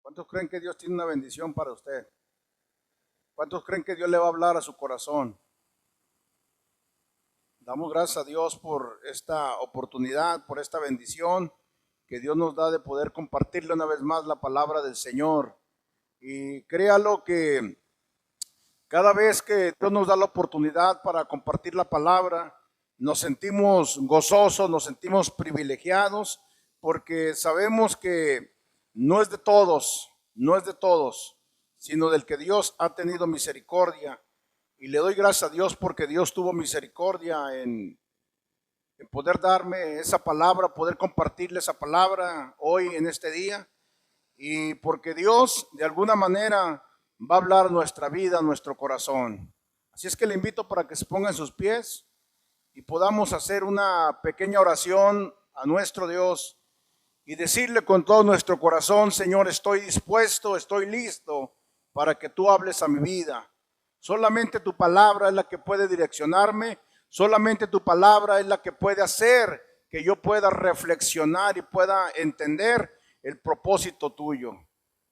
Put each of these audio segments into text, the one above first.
¿Cuántos creen que Dios tiene una bendición para usted? ¿Cuántos creen que Dios le va a hablar a su corazón? Damos gracias a Dios por esta oportunidad, por esta bendición que Dios nos da de poder compartirle una vez más la palabra del Señor. Y créalo que cada vez que Dios nos da la oportunidad para compartir la palabra, nos sentimos gozosos, nos sentimos privilegiados, porque sabemos que no es de todos, no es de todos, sino del que Dios ha tenido misericordia. Y le doy gracias a Dios porque Dios tuvo misericordia en poder darme esa palabra, poder compartirle esa palabra hoy en este día. Y porque Dios de alguna manera va a hablar nuestra vida, nuestro corazón. Así es que le invito para que se ponga en sus pies y podamos hacer una pequeña oración a nuestro Dios y decirle con todo nuestro corazón: Señor, estoy dispuesto, estoy listo para que tú hables a mi vida. Solamente tu palabra es la que puede direccionarme, solamente tu palabra es la que puede hacer que yo pueda reflexionar y pueda entender el propósito tuyo.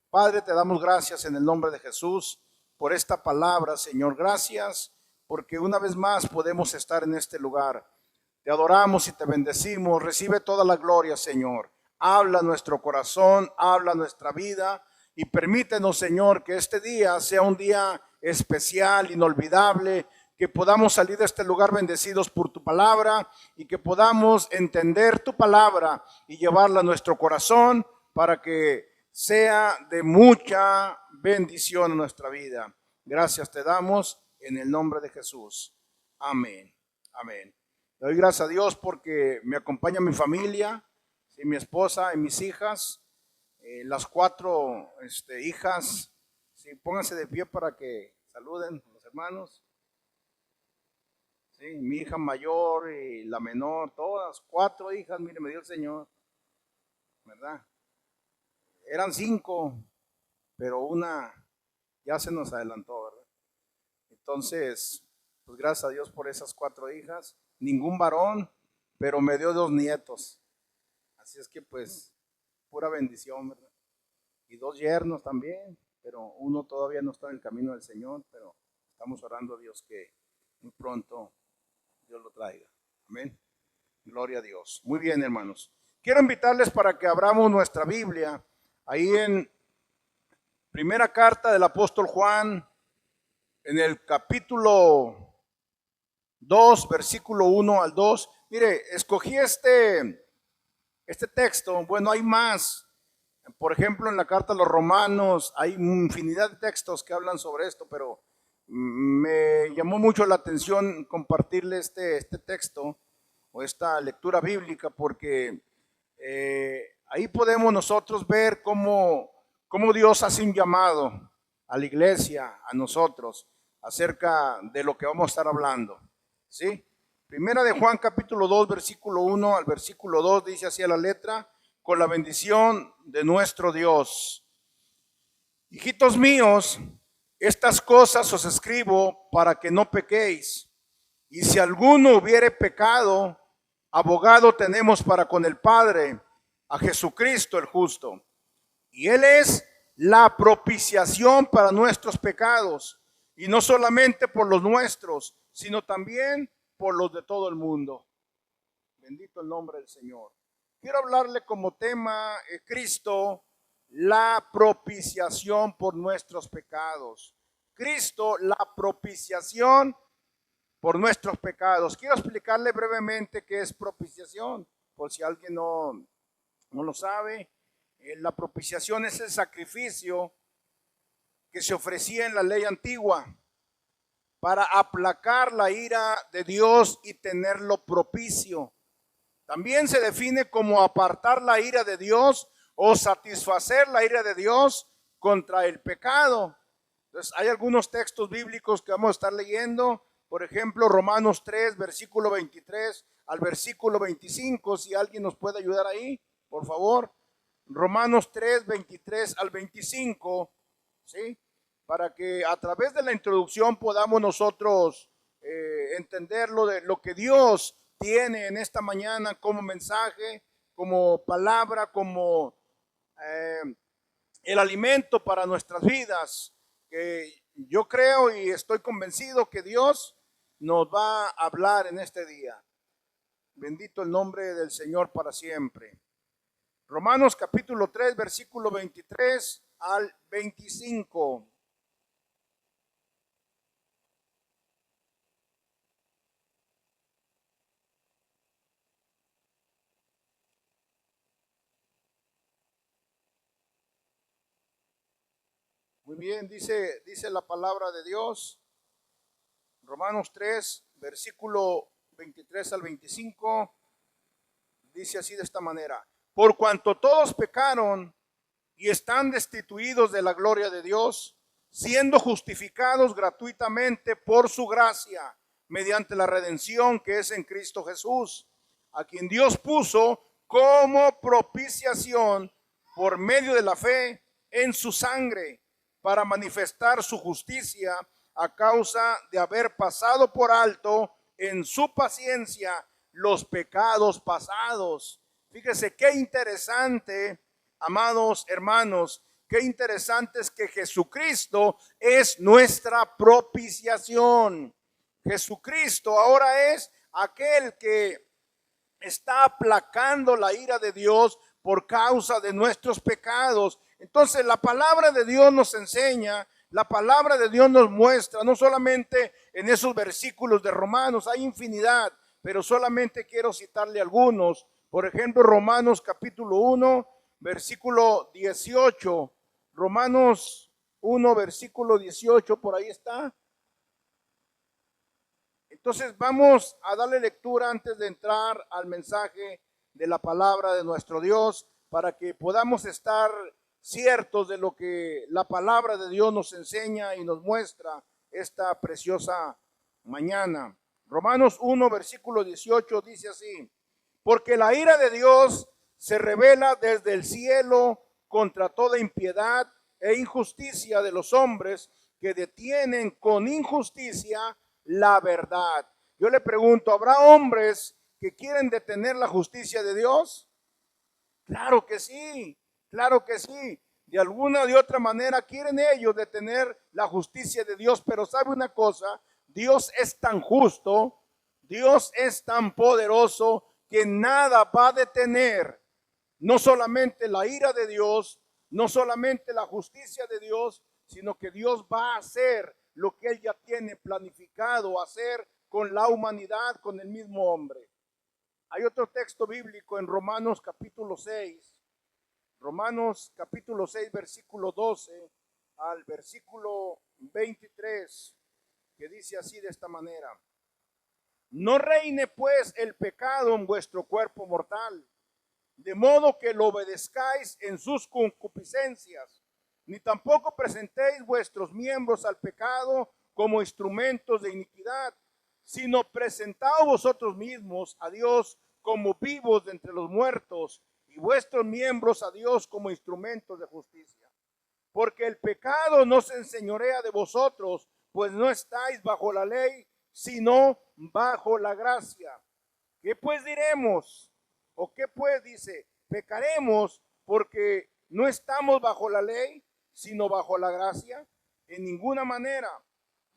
Padre, te damos gracias en el nombre de Jesús por esta palabra, Señor. Gracias porque una vez más podemos estar en este lugar. Te adoramos y te bendecimos. Recibe toda la gloria, Señor. Habla nuestro corazón, habla nuestra vida y permítenos, Señor, que este día sea un día especial, inolvidable, que podamos salir de este lugar bendecidos por tu palabra y que podamos entender tu palabra y llevarla a nuestro corazón para que sea de mucha bendición en nuestra vida. Gracias te damos en el nombre de Jesús. Amén. Amén. Le doy gracias a Dios porque me acompaña mi familia, ¿sí? Mi esposa y mis hijas, las cuatro hijas. ¿Sí? Pónganse de pie para que saluden a los hermanos. ¿Sí? Mi hija mayor y la menor, todas, cuatro hijas, mire, me dio el Señor, ¿verdad? Eran cinco, pero una ya se nos adelantó, ¿verdad? Entonces, pues gracias a Dios por esas cuatro hijas. Ningún varón, pero me dio dos nietos. Así es que pues, pura bendición, ¿verdad? Y dos yernos también, pero uno todavía no está en el camino del Señor, pero estamos orando a Dios que muy pronto Dios lo traiga. Amén. Gloria a Dios. Muy bien, hermanos. Quiero invitarles para que abramos nuestra Biblia ahí en primera carta del apóstol Juan, en el capítulo 2, versículo 1 al 2. Mire, escogí este texto. Bueno, hay más. Por ejemplo, en la carta a los Romanos hay infinidad de textos que hablan sobre esto, pero me llamó mucho la atención compartirle este texto o esta lectura bíblica porque ahí podemos nosotros ver cómo Dios hace un llamado a la iglesia, a nosotros, acerca de lo que vamos a estar hablando. ¿Sí? Primera de Juan capítulo 2, versículo 1 al versículo 2 dice así a la letra: con la bendición de nuestro Dios. Hijitos míos, estas cosas os escribo para que no pequéis. Y si alguno hubiere pecado, abogado tenemos para con el Padre, a Jesucristo el justo. Y Él es la propiciación para nuestros pecados, y no solamente por los nuestros, sino también por los de todo el mundo. Bendito el nombre del Señor. Quiero hablarle como tema Cristo, la propiciación por nuestros pecados. Cristo, la propiciación por nuestros pecados. Quiero explicarle brevemente qué es propiciación, por si alguien no lo sabe. La propiciación es el sacrificio que se ofrecía en la ley antigua para aplacar la ira de Dios y tenerlo propicio. También se define como apartar la ira de Dios o satisfacer la ira de Dios contra el pecado. Entonces, hay algunos textos bíblicos que vamos a estar leyendo. Por ejemplo, Romanos 3, versículo 23 al versículo 25. Si alguien nos puede ayudar ahí, por favor. Romanos 3, 23 al 25. ¿Sí? Para que a través de la introducción podamos nosotros entender lo que Dios tiene en esta mañana como mensaje, como palabra, como el alimento para nuestras vidas, que yo creo y estoy convencido que Dios nos va a hablar en este día. Bendito el nombre del Señor para siempre. Romanos capítulo 3, versículo 23 al 25. Muy bien, dice la palabra de Dios. Romanos 3, versículo 23 al 25. Dice así de esta manera: por cuanto todos pecaron y están destituidos de la gloria de Dios, siendo justificados gratuitamente por su gracia, mediante la redención que es en Cristo Jesús, a quien Dios puso como propiciación por medio de la fe en su sangre, para manifestar su justicia a causa de haber pasado por alto en su paciencia los pecados pasados. Fíjese qué interesante, amados hermanos, qué interesante es que Jesucristo es nuestra propiciación. Jesucristo ahora es aquel que está aplacando la ira de Dios por causa de nuestros pecados. Entonces la palabra de Dios nos enseña, la palabra de Dios nos muestra, no solamente en esos versículos de Romanos, hay infinidad, pero solamente quiero citarle algunos. Por ejemplo, Romanos capítulo 1, versículo 18. Romanos 1, versículo 18, por ahí está. Entonces vamos a darle lectura antes de entrar al mensaje de la palabra de nuestro Dios, para que podamos estar ciertos de lo que la palabra de Dios nos enseña y nos muestra esta preciosa mañana. Romanos 1, versículo 18 dice así: porque la ira de Dios se revela desde el cielo contra toda impiedad e injusticia de los hombres que detienen con injusticia la verdad. Yo le pregunto, ¿habrá hombres que quieren detener la justicia de Dios? Claro que sí, claro que sí. De alguna o de otra manera quieren ellos detener la justicia de Dios, pero ¿sabe una cosa? Dios es tan justo, Dios es tan poderoso, que nada va a detener no solamente la ira de Dios, no solamente la justicia de Dios, sino que Dios va a hacer lo que Él ya tiene planificado hacer con la humanidad, con el mismo hombre. Hay otro texto bíblico en Romanos capítulo 6, Romanos capítulo 6, versículo 12 al versículo 23, que dice así de esta manera: no reine pues el pecado en vuestro cuerpo mortal, de modo que lo obedezcáis en sus concupiscencias, ni tampoco presentéis vuestros miembros al pecado como instrumentos de iniquidad, sino presentaos vosotros mismos a Dios como vivos de entre los muertos, y vuestros miembros a Dios como instrumentos de justicia. Porque el pecado no se enseñorea de vosotros, pues no estáis bajo la ley, sino bajo la gracia. ¿Qué pues diremos? ¿O qué pues dice? ¿Pecaremos porque no estamos bajo la ley, sino bajo la gracia? En ninguna manera.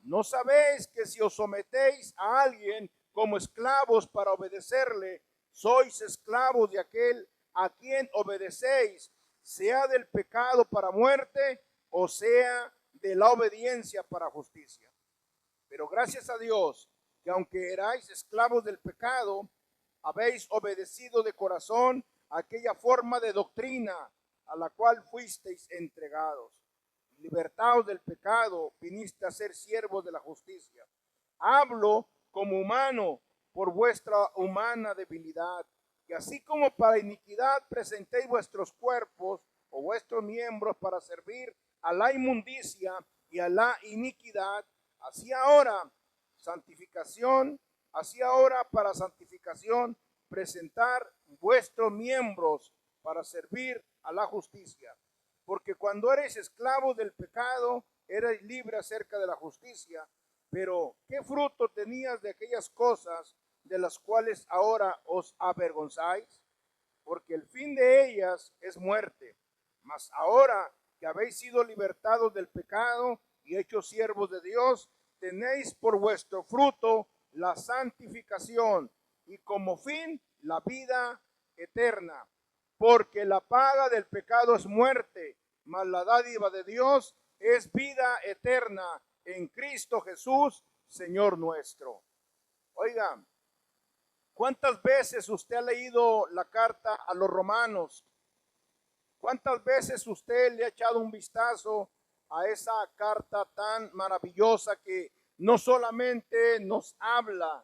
¿No sabéis que si os sometéis a alguien como esclavos para obedecerle, sois esclavos de aquel a quien obedecéis, sea del pecado para muerte o sea de la obediencia para justicia? Pero gracias a Dios que aunque erais esclavos del pecado, habéis obedecido de corazón aquella forma de doctrina a la cual fuisteis entregados. Libertaos del pecado, viniste a ser siervos de la justicia. Hablo como humano por vuestra humana debilidad, que así como para iniquidad presentéis vuestros cuerpos o vuestros miembros para servir a la inmundicia y a la iniquidad, así ahora para santificación presentar vuestros miembros para servir a la justicia. Porque cuando eres esclavos del pecado, eres libre acerca de la justicia. Pero ¿qué fruto tenías de aquellas cosas de las cuales ahora os avergonzáis? Porque el fin de ellas es muerte. Mas ahora que habéis sido libertados del pecado y hechos siervos de Dios, tenéis por vuestro fruto la santificación y como fin la vida eterna. Porque la paga del pecado es muerte, mas la dádiva de Dios es vida eterna en Cristo Jesús, Señor nuestro. Oigan, ¿cuántas veces usted ha leído la carta a los romanos? ¿Cuántas veces usted le ha echado un vistazo a esa carta tan maravillosa que no solamente nos habla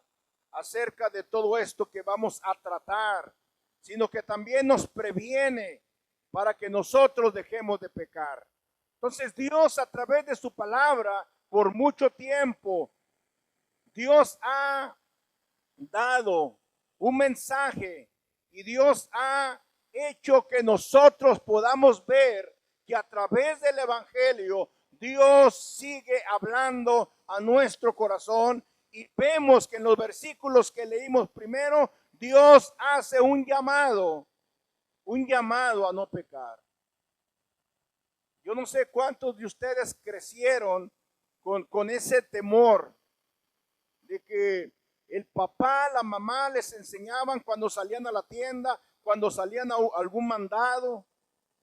acerca de todo esto que vamos a tratar, sino que también nos previene para que nosotros dejemos de pecar? Entonces Dios, a través de su palabra, por mucho tiempo, Dios ha dado un mensaje y Dios ha hecho que nosotros podamos ver que a través del evangelio Dios sigue hablando a nuestro corazón, y vemos que en los versículos que leímos primero, Dios hace un llamado a no pecar. Yo no sé cuántos de ustedes crecieron con ese temor de que el papá, la mamá les enseñaban cuando salían a la tienda, cuando salían a algún mandado,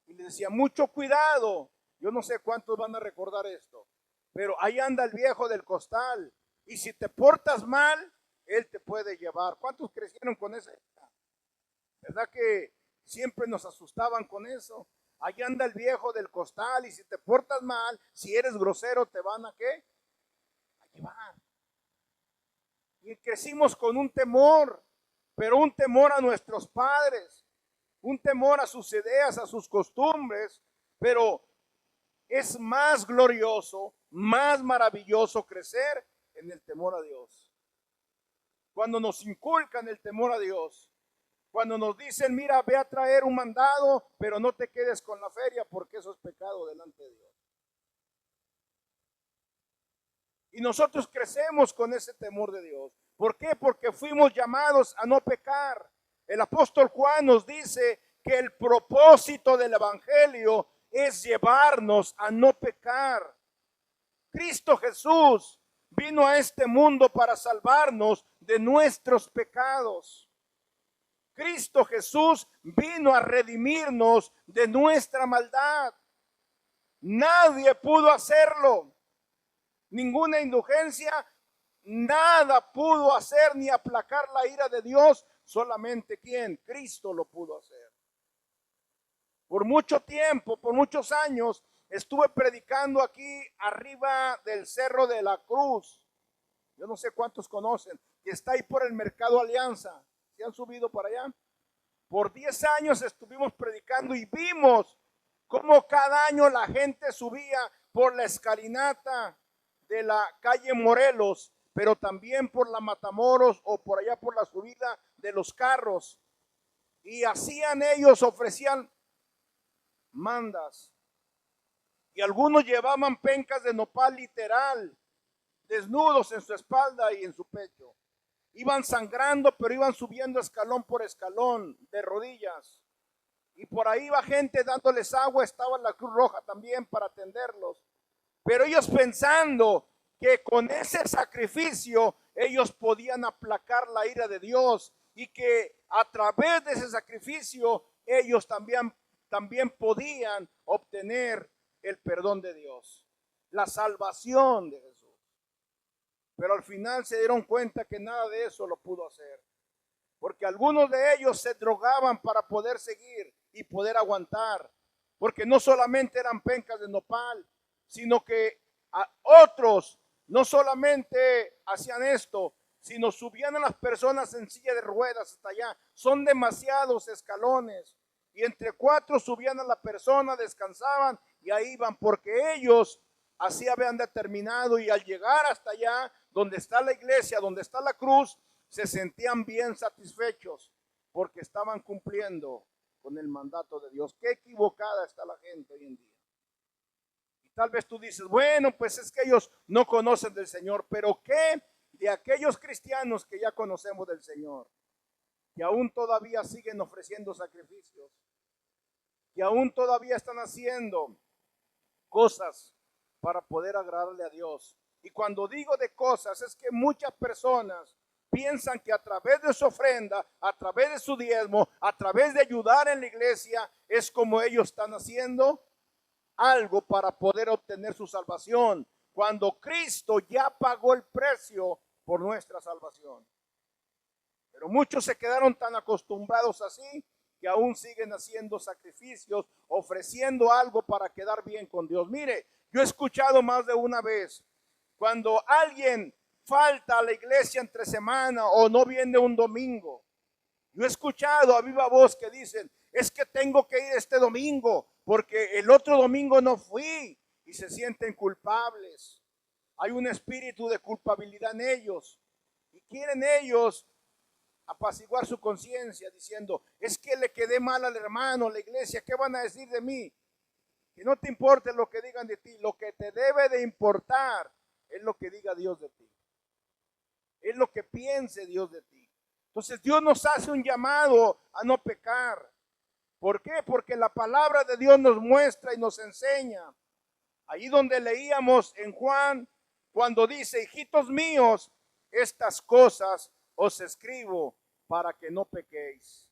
y les decía, mucho cuidado. Yo no sé cuántos van a recordar esto, pero ahí anda el viejo del costal, y si te portas mal, él te puede llevar. ¿Cuántos crecieron con esa? ¿Verdad que siempre nos asustaban con eso? Ahí anda el viejo del costal, y si te portas mal, si eres grosero, te van a ¿qué? A llevar. Y crecimos con un temor, pero un temor a nuestros padres, un temor a sus ideas, a sus costumbres, pero es más glorioso, más maravilloso crecer en el temor a Dios. Cuando nos inculcan el temor a Dios, cuando nos dicen, mira, ve a traer un mandado, pero no te quedes con la feria porque eso es pecado delante de Dios. Y nosotros crecemos con ese temor de Dios. ¿Por qué? Porque fuimos llamados a no pecar. El apóstol Juan nos dice que el propósito del evangelio es llevarnos a no pecar. Cristo Jesús vino a este mundo para salvarnos de nuestros pecados. Cristo Jesús vino a redimirnos de nuestra maldad. Nadie pudo hacerlo. Ninguna indulgencia, nada pudo hacer ni aplacar la ira de Dios. Solamente ¿quién? Cristo lo pudo hacer. Por mucho tiempo, por muchos años, estuve predicando aquí arriba del Cerro de la Cruz. Yo no sé cuántos conocen, que está ahí por el Mercado Alianza. ¿Se han subido para allá? Por 10 años estuvimos predicando y vimos cómo cada año la gente subía por la escalinata de la calle Morelos, pero también por la Matamoros o por allá por la subida de los carros. Y hacían ellos, ofrecían mandas. Y algunos llevaban pencas de nopal literal, desnudos en su espalda y en su pecho. Iban sangrando, pero iban subiendo escalón por escalón, de rodillas. Y por ahí iba gente dándoles agua, estaba la Cruz Roja también para atenderlos. Pero ellos pensando que con ese sacrificio ellos podían aplacar la ira de Dios, y que a través de ese sacrificio ellos también podían obtener el perdón de Dios, la salvación de Jesús. Pero al final se dieron cuenta que nada de eso lo pudo hacer, porque algunos de ellos se drogaban para poder seguir y poder aguantar, porque no solamente eran pencas de nopal, sino que a otros no solamente hacían esto, sino subían a las personas en silla de ruedas hasta allá. Son demasiados escalones, y entre 4 subían a la persona, descansaban y ahí iban, porque ellos así habían determinado, y al llegar hasta allá donde está la iglesia, donde está la cruz, se sentían bien satisfechos porque estaban cumpliendo con el mandato de Dios. Qué equivocada está la gente hoy en día. Y tal vez tú dices, bueno, pues es que ellos no conocen del Señor, pero ¿qué de aquellos cristianos que ya conocemos del Señor, que aún todavía siguen ofreciendo sacrificios, que aún todavía están haciendo cosas para poder agradarle a Dios. Y cuando digo de cosas, es que muchas personas piensan que a través de su ofrenda, a través de su diezmo, a través de ayudar en la iglesia, es como ellos están haciendo algo para poder obtener su salvación, cuando Cristo ya pagó el precio por nuestra salvación. Pero muchos se quedaron tan acostumbrados así que aún siguen haciendo sacrificios, ofreciendo algo para quedar bien con Dios. Mire, yo he escuchado más de una vez, cuando alguien falta a la iglesia entre semana o no viene un domingo, yo he escuchado a viva voz que dicen, es que tengo que ir este domingo porque el otro domingo no fui, y se sienten culpables. Hay un espíritu de culpabilidad en ellos y quieren ellos apaciguar su conciencia diciendo, es que le quedé mal al hermano, a la iglesia, ¿qué van a decir de mí? Que no te importe lo que digan de ti, lo que te debe de importar es lo que diga Dios de ti, es lo que piense Dios de ti. Entonces Dios nos hace un llamado a no pecar. ¿Por qué? Porque la palabra de Dios nos muestra y nos enseña. Ahí donde leíamos en Juan, cuando dice, hijitos míos, estas cosas os escribo para que no pequéis.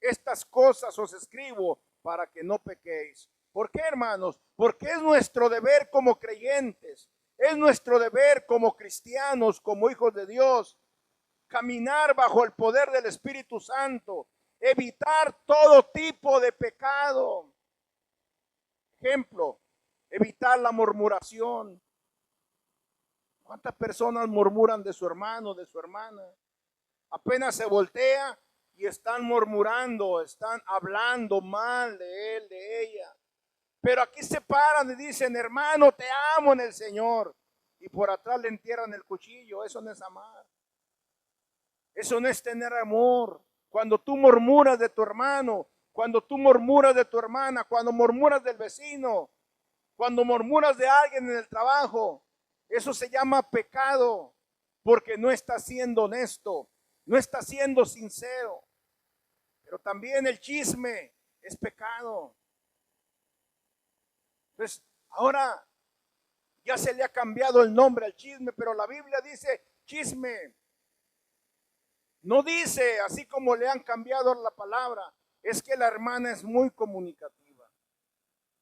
Estas cosas os escribo para que no pequéis. ¿Por qué, hermanos? Porque es nuestro deber como creyentes, es nuestro deber como cristianos, como hijos de Dios, caminar bajo el poder del Espíritu Santo, evitar todo tipo de pecado. Ejemplo, evitar la murmuración. ¿Cuántas personas murmuran de su hermano, de su hermana? Apenas se voltea y están murmurando, están hablando mal de él, de ella. Pero aquí se paran y dicen, hermano, te amo en el Señor. Y por atrás le entierran el cuchillo. Eso no es amar. Eso no es tener amor. Cuando tú murmuras de tu hermano, cuando tú murmuras de tu hermana, cuando murmuras del vecino, cuando murmuras de alguien en el trabajo, eso se llama pecado, porque no estás siendo honesto, no estás siendo sincero. Pero también el chisme es pecado. Pues ahora ya se le ha cambiado el nombre al chisme, pero la Biblia dice chisme. No dice, así como le han cambiado la palabra, es que la hermana es muy comunicativa.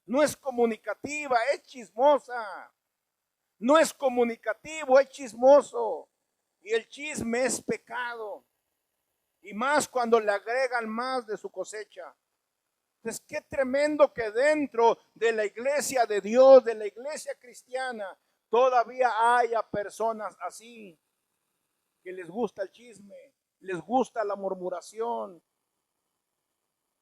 No es comunicativa, es chismosa. No es comunicativo, es chismoso. Y el chisme es pecado. Y más cuando le agregan más de su cosecha. Entonces, qué tremendo que dentro de la iglesia de Dios, de la iglesia cristiana, todavía haya personas así, que les gusta el chisme, les gusta la murmuración.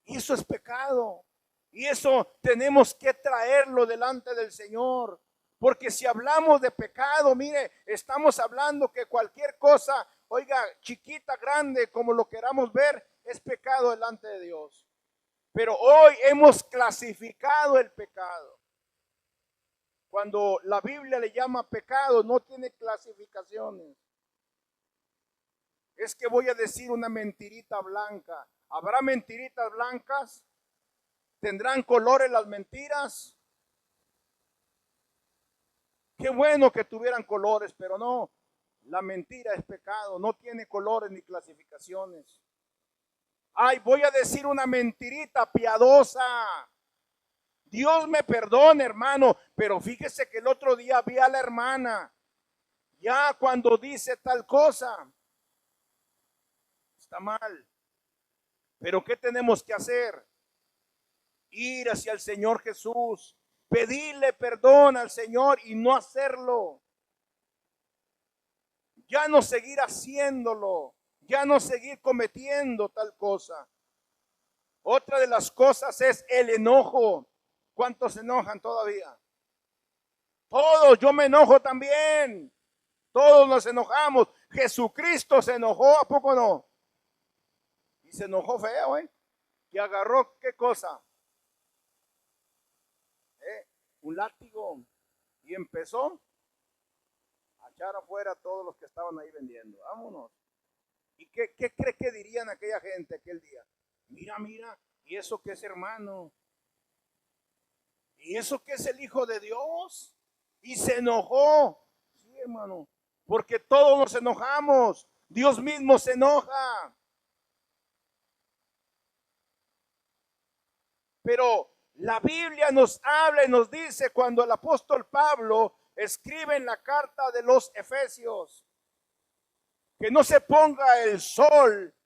Y eso es pecado. Y eso tenemos que traerlo delante del Señor. Porque si hablamos de pecado, mire, estamos hablando que cualquier cosa, oiga, chiquita, grande, como lo queramos ver, es pecado delante de Dios. Pero hoy hemos clasificado el pecado. Cuando la Biblia le llama pecado, no tiene clasificaciones. Es que voy a decir una mentirita blanca. ¿Habrá mentiritas blancas? ¿Tendrán colores las mentiras? Qué bueno que tuvieran colores, pero no. La mentira es pecado, no tiene colores ni clasificaciones. Ay, voy a decir una mentirita piadosa. Dios me perdone, hermano, pero fíjese que el otro día vi a la hermana. Ya cuando dice tal cosa, está mal. Pero ¿qué tenemos que hacer? Ir hacia el Señor Jesús, pedirle perdón al Señor y no hacerlo. Ya no seguir haciéndolo, ya no seguir cometiendo tal cosa. Otra de las cosas es el enojo. ¿Cuántos se enojan todavía? Todos, yo me enojo también. Todos nos enojamos. Jesucristo se enojó, ¿a poco no? Y se enojó feo, ¿eh? Que agarró, ¿qué cosa? Un látigo. Y empezó a echar afuera a todos los que estaban ahí vendiendo. Vámonos. ¿Y qué cree que dirían aquella gente aquel día? Mira, mira, ¿y eso qué es, hermano? ¿Y eso qué es el Hijo de Dios? Y se enojó. Sí, hermano, porque todos nos enojamos. Dios mismo se enoja. Pero la Biblia nos habla y nos dice cuando el apóstol Pablo escribe en la carta de los Efesios, que no se ponga el sol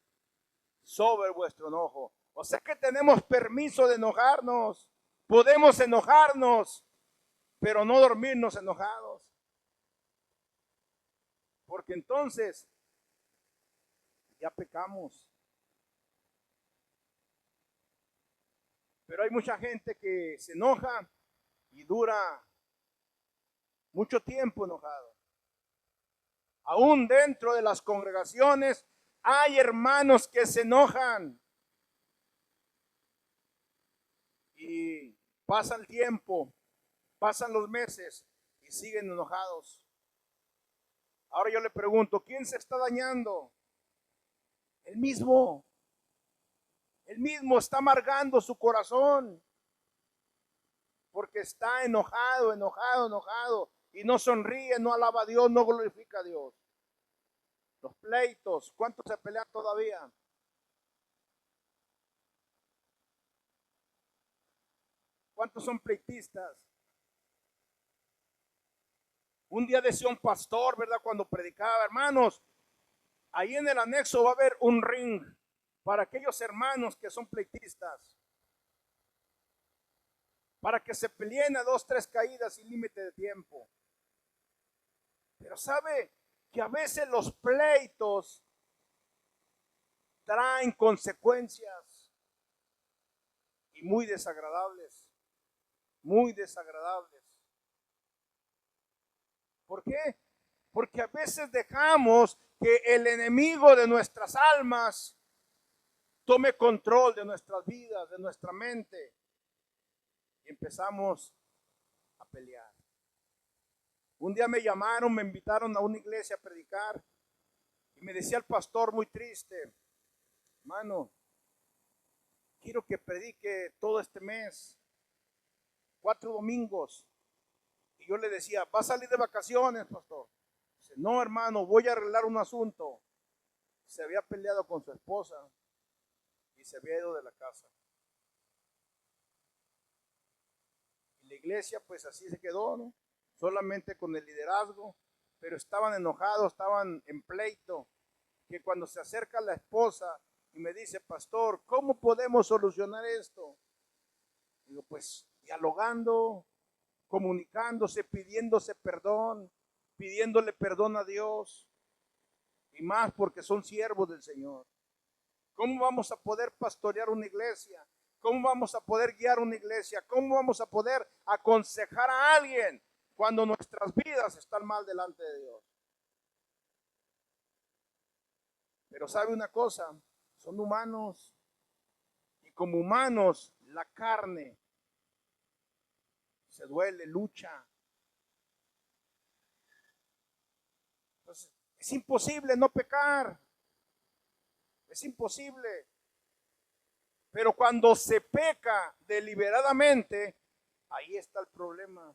sobre vuestro enojo. O sea que tenemos permiso de enojarnos. Podemos enojarnos, pero no dormirnos enojados. Porque entonces ya pecamos. Pero hay mucha gente que se enoja y dura mucho tiempo enojado. Aún dentro de las congregaciones hay hermanos que se enojan. Y pasa el tiempo, pasan los meses y siguen enojados. Ahora yo le pregunto, ¿quién se está dañando? El mismo. El mismo está amargando su corazón. Porque está enojado, enojado. Y no sonríe, no alaba a Dios, no glorifica a Dios. Los pleitos, ¿cuántos se pelean todavía? ¿Cuántos son pleitistas? Un día decía un pastor, ¿verdad? Cuando predicaba, hermanos, ahí en el anexo va a haber un ring para aquellos hermanos que son pleitistas, para que se peleen a 2, 3 caídas sin límite de tiempo. Pero sabe que a veces los pleitos traen consecuencias y muy desagradables, muy desagradables. ¿Por qué? Porque a veces dejamos que el enemigo de nuestras almas tome control de nuestras vidas, de nuestra mente, y empezamos a pelear. Un día me llamaron, me invitaron a una iglesia a predicar, y me decía el pastor muy triste, hermano, quiero que predique todo este mes, 4 domingos. Y yo le decía, ¿va a salir de vacaciones, pastor? Dice, no, hermano, voy a arreglar un asunto. Se había peleado con su esposa y se había ido de la casa. Y la iglesia, pues así se quedó, ¿no? Solamente con el liderazgo, pero estaban enojados, estaban en pleito. Que cuando se acerca la esposa y me dice, pastor, ¿cómo podemos solucionar esto? Digo, pues dialogando, comunicándose, pidiéndose perdón, pidiéndole perdón a Dios, y más porque son siervos del Señor. ¿Cómo vamos a poder pastorear una iglesia? ¿Cómo vamos a poder guiar una iglesia? ¿Cómo vamos a poder aconsejar a alguien cuando nuestras vidas están mal delante de Dios? Pero sabe una cosa, son humanos, y como humanos la carne se duele, lucha. Entonces, es imposible no pecar. Es imposible. Pero cuando se peca deliberadamente, ahí está el problema.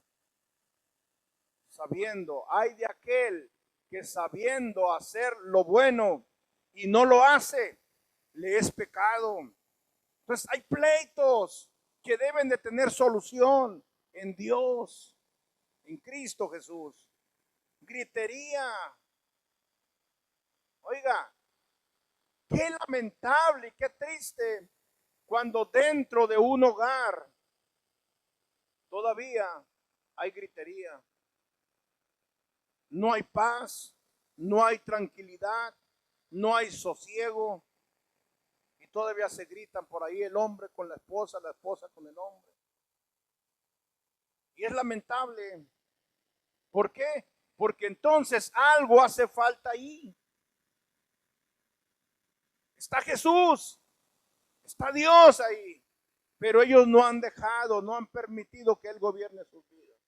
Sabiendo, hay de aquel que sabiendo hacer lo bueno y no lo hace, le es pecado. Entonces hay pleitos que deben de tener solución en Dios, en Cristo Jesús. Gritería. Oiga, qué lamentable y qué triste cuando dentro de un hogar todavía hay gritería. No hay paz, no hay tranquilidad, no hay sosiego. Y todavía se gritan por ahí el hombre con la esposa con el hombre. Y es lamentable. ¿Por qué? Porque entonces algo hace falta ahí. Está Jesús, está Dios ahí, pero ellos no han dejado, no han permitido que Él gobierne sus vidas.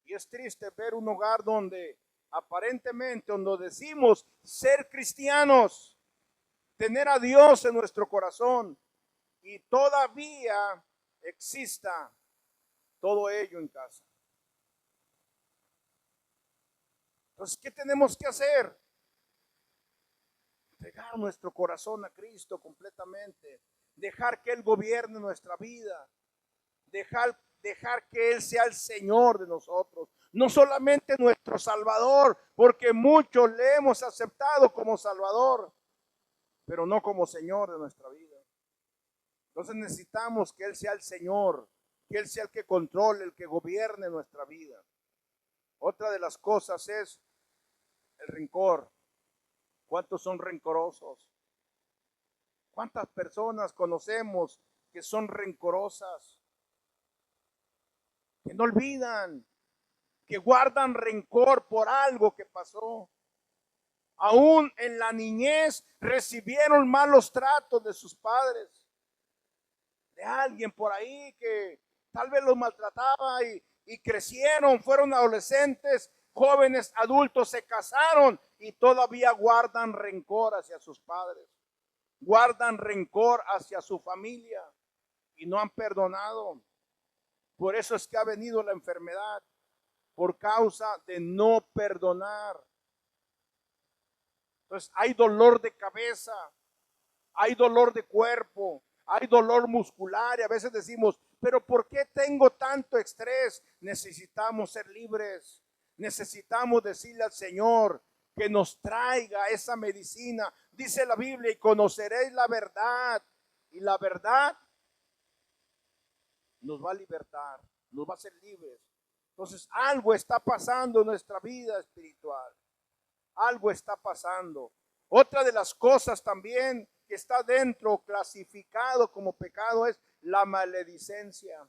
Y es triste ver un hogar donde aparentemente, donde decimos ser cristianos, tener a Dios en nuestro corazón, y todavía exista todo ello en casa. Entonces, ¿qué tenemos que hacer? Entregar nuestro corazón a Cristo completamente, dejar que Él gobierne nuestra vida, dejar que Él sea el Señor de nosotros, no solamente nuestro Salvador, porque muchos le hemos aceptado como Salvador, pero no como Señor de nuestra vida. Entonces necesitamos que Él sea el Señor, que Él sea el que controle, el que gobierne nuestra vida. Otra de las cosas es el rencor. ¿Cuántos son rencorosos? ¿Cuántas personas conocemos que son rencorosas? Que no olvidan, que guardan rencor por algo que pasó. Aún en la niñez recibieron malos tratos de sus padres, de alguien por ahí que tal vez los maltrataba y crecieron, fueron adolescentes, jóvenes, adultos, se casaron y todavía guardan rencor hacia sus padres, guardan rencor hacia su familia y no han perdonado. Por eso es que ha venido la enfermedad, por causa de no perdonar. Entonces hay dolor de cabeza, hay dolor de cuerpo, hay dolor muscular y a veces decimos, pero ¿por qué tengo tanto estrés? Necesitamos ser libres, necesitamos decirle al Señor que nos traiga esa medicina. Dice la Biblia, y conoceréis la verdad, y la verdad nos va a libertar, nos va a hacer libres. Entonces algo está pasando en nuestra vida espiritual, algo está pasando. Otra de las cosas también que está dentro, clasificado como pecado, es la maledicencia.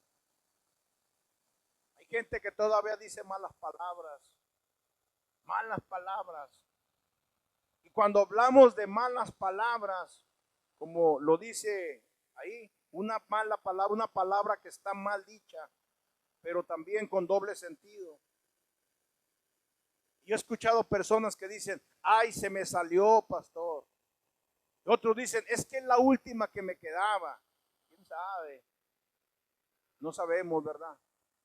Hay gente que todavía dice malas palabras, malas palabras. Y cuando hablamos de malas palabras, como lo dice ahí, una mala palabra, una palabra que está mal dicha, pero también con doble sentido. Yo he escuchado personas que dicen, ay, se me salió, pastor. Otros dicen, es que es la última que me quedaba. ¿Quién sabe? No sabemos, ¿verdad?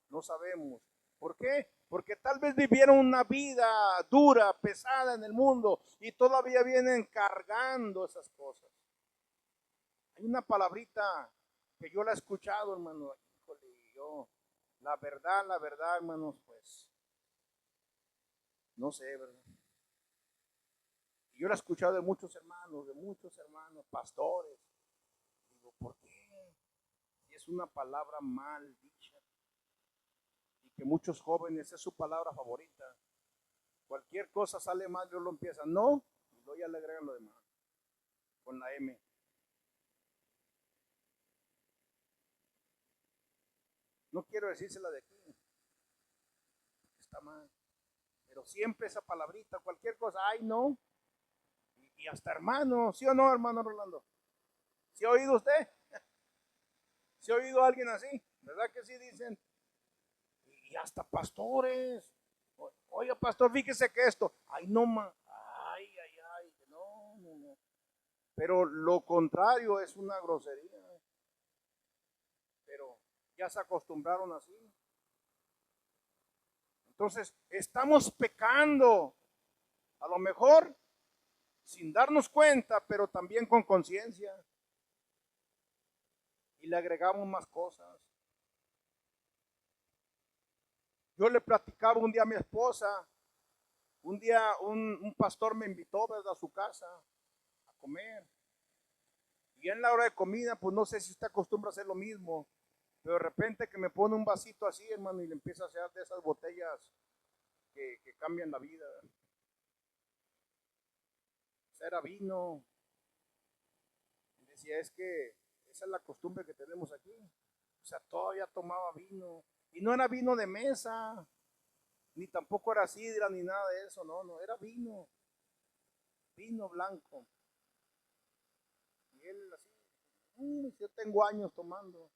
No sabemos. ¿Por qué? Porque tal vez vivieron una vida dura, pesada en el mundo y todavía vienen cargando esas cosas. Hay una palabrita que yo la he escuchado, hermano. Híjole, yo, la verdad, hermanos, pues, no sé, ¿verdad? Yo la he escuchado de muchos hermanos, pastores. Digo, ¿por qué? Si es una palabra mal dicha y que muchos jóvenes es su palabra favorita. Cualquier cosa sale mal, yo lo empiezan, no, y luego ya le agregan lo demás, con la M. No quiero decírsela de aquí, está mal. Pero siempre esa palabrita, cualquier cosa, ay no, y hasta hermano, ¿sí o no, hermano Rolando? ¿Sí ha oído usted? ¿Sí ha oído a alguien así? ¿Verdad que sí dicen? Y hasta pastores. Oiga, pastor, fíjese que esto, ay no, ay, no. Pero lo contrario es una grosería. Pero ya se acostumbraron así. Entonces, estamos pecando. A lo mejor sin darnos cuenta, pero también con conciencia. Y le agregamos más cosas. Yo le platicaba un día a mi esposa, un día un pastor me invitó, ¿verdad?, a su casa a comer. Y en la hora de comida, pues no sé si usted acostumbra a hacer lo mismo, pero de repente que me pone un vasito así, hermano, y le empieza a hacer de esas botellas que cambian la vida. O sea, era vino. Y decía, es que esa es la costumbre que tenemos aquí. O sea, todavía tomaba vino. Y no era vino de mesa, ni tampoco era sidra, ni nada de eso, no, era vino. Vino blanco. Y él así, yo tengo años tomando.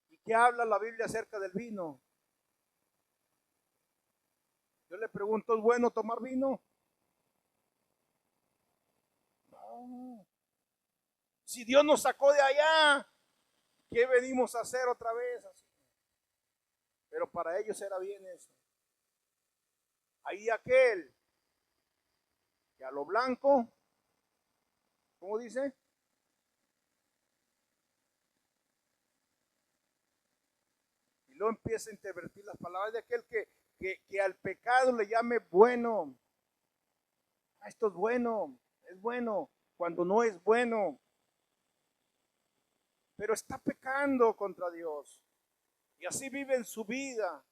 ¿Y qué habla la Biblia acerca del vino? Yo le pregunto, ¿es bueno tomar vino? No. Si Dios nos sacó de allá, ¿Qué venimos a hacer otra vez? Así. Pero para ellos era bien eso. Ahí aquel que a lo blanco, ¿cómo dice? Y luego empieza a interpretar las palabras de aquel que al pecado le llame bueno. Ah, esto es bueno, cuando no es bueno. Pero está pecando contra Dios. Y así viven su vida.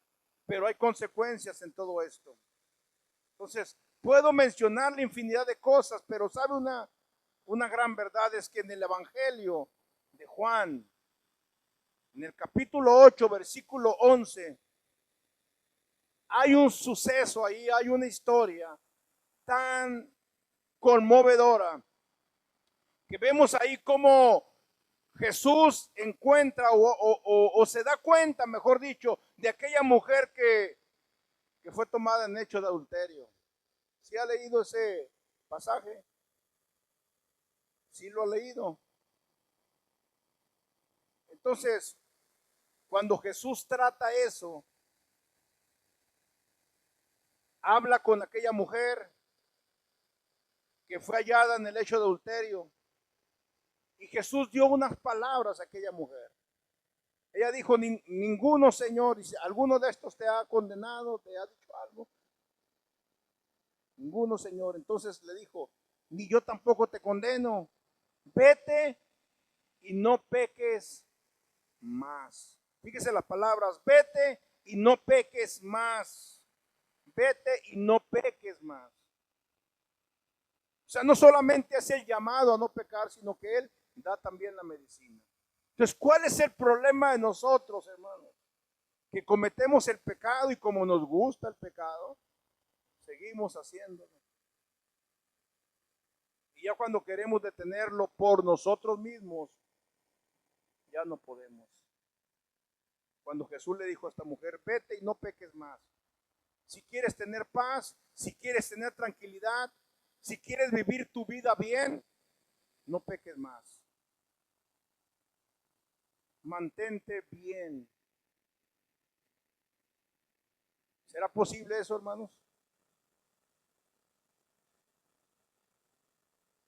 Pero hay consecuencias en todo esto. Entonces, puedo mencionar la infinidad de cosas, pero sabe una gran verdad es que en el Evangelio de Juan, en el capítulo 8, versículo 11, hay un suceso ahí, hay una historia tan conmovedora que vemos ahí como Jesús encuentra o se da cuenta, mejor dicho, de aquella mujer que fue tomada en hecho de adulterio. ¿Sí ha leído ese pasaje? ¿Sí lo ha leído? Entonces, cuando Jesús trata eso, habla con aquella mujer que fue hallada en el hecho de adulterio. Y Jesús dio unas palabras a aquella mujer. Ella dijo, ninguno, Señor, dice, ¿alguno de estos te ha condenado, te ha dicho algo? Ninguno, Señor. Entonces le dijo, ni yo tampoco te condeno. Vete y no peques más. Fíjese las palabras, vete y no peques más. Vete y no peques más. O sea, no solamente hace el llamado a no pecar, sino que Él da también la medicina. Entonces, ¿cuál es el problema de nosotros, hermanos? Que cometemos el pecado y como nos gusta el pecado, seguimos haciéndolo. Y ya cuando queremos detenerlo por nosotros mismos, ya no podemos. Cuando Jesús le dijo a esta mujer, vete y no peques más. Si quieres tener paz, si quieres tener tranquilidad, si quieres vivir tu vida bien, no peques más. Mantente bien. ¿Será posible eso, hermanos?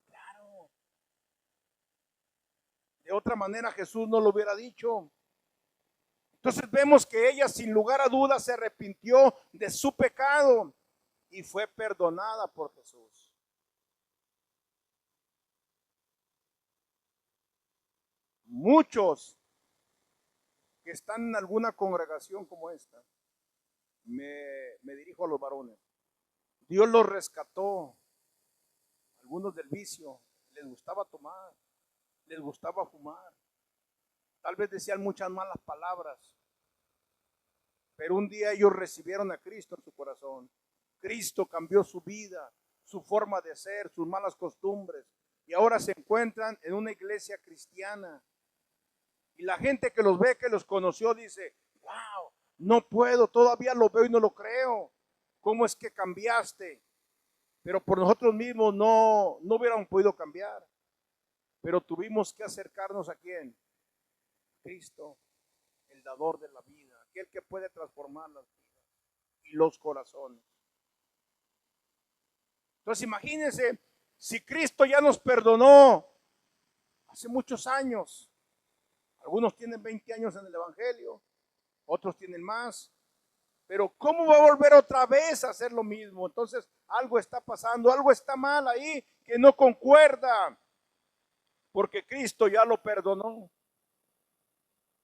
Claro. De otra manera Jesús no lo hubiera dicho. Entonces vemos que ella sin lugar a dudas se arrepintió de su pecado y fue perdonada por Jesús. Muchos que están en alguna congregación como esta, me dirijo a los varones, Dios los rescató, algunos del vicio, les gustaba tomar, les gustaba fumar, tal vez decían muchas malas palabras, pero un día ellos recibieron a Cristo en su corazón. Cristo cambió su vida, su forma de ser, sus malas costumbres, y ahora se encuentran en una iglesia cristiana. Y la gente que los ve, que los conoció, dice, wow, no puedo, todavía lo veo y no lo creo. ¿Cómo es que cambiaste? Pero por nosotros mismos no hubiéramos podido cambiar. Pero tuvimos que acercarnos a quién? Cristo, el dador de la vida, aquel que puede transformar las vidas y los corazones. Entonces imagínense, si Cristo ya nos perdonó hace muchos años, algunos tienen 20 años en el Evangelio, otros tienen más, pero ¿cómo va a volver otra vez a hacer lo mismo? Entonces algo está pasando, algo está mal ahí que no concuerda, porque Cristo ya lo perdonó.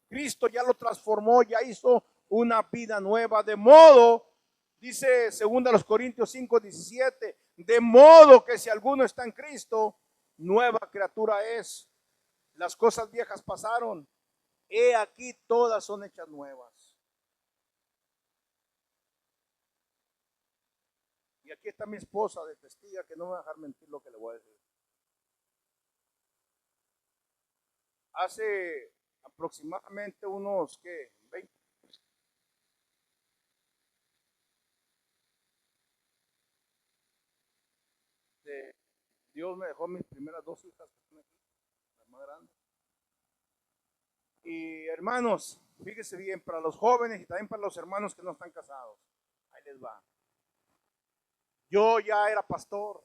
Cristo ya lo transformó, ya hizo una vida nueva, de modo, dice 2 Corintios 5:17, de modo que si alguno está en Cristo, nueva criatura es. Las cosas viejas pasaron, he aquí todas son hechas nuevas. Y aquí está mi esposa de testiga que no me va a dejar mentir lo que le voy a decir. Hace aproximadamente unos, ¿qué? 20. Dios me dejó mis primeras dos hijas que están aquí, las más grandes. Y hermanos, fíjese bien, para los jóvenes y también para los hermanos que no están casados, ahí les va. Yo ya era pastor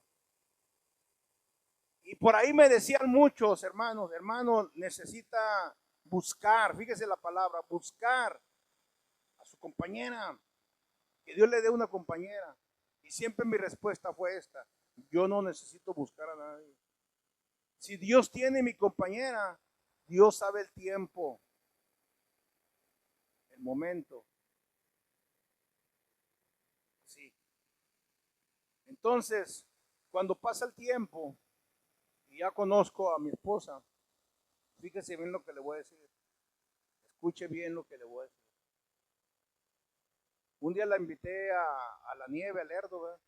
y por ahí me decían muchos hermanos, hermano, necesita buscar, fíjese la palabra, buscar a su compañera, que Dios le dé una compañera. Y siempre mi respuesta fue esta: yo no necesito buscar a nadie. Si Dios tiene mi compañera, Dios sabe el tiempo, el momento. Sí. Entonces, cuando pasa el tiempo y ya conozco a mi esposa, fíjese bien lo que le voy a decir. Escuche bien lo que le voy a decir. Un día la invité a la nieve, al Lerdo, ¿verdad?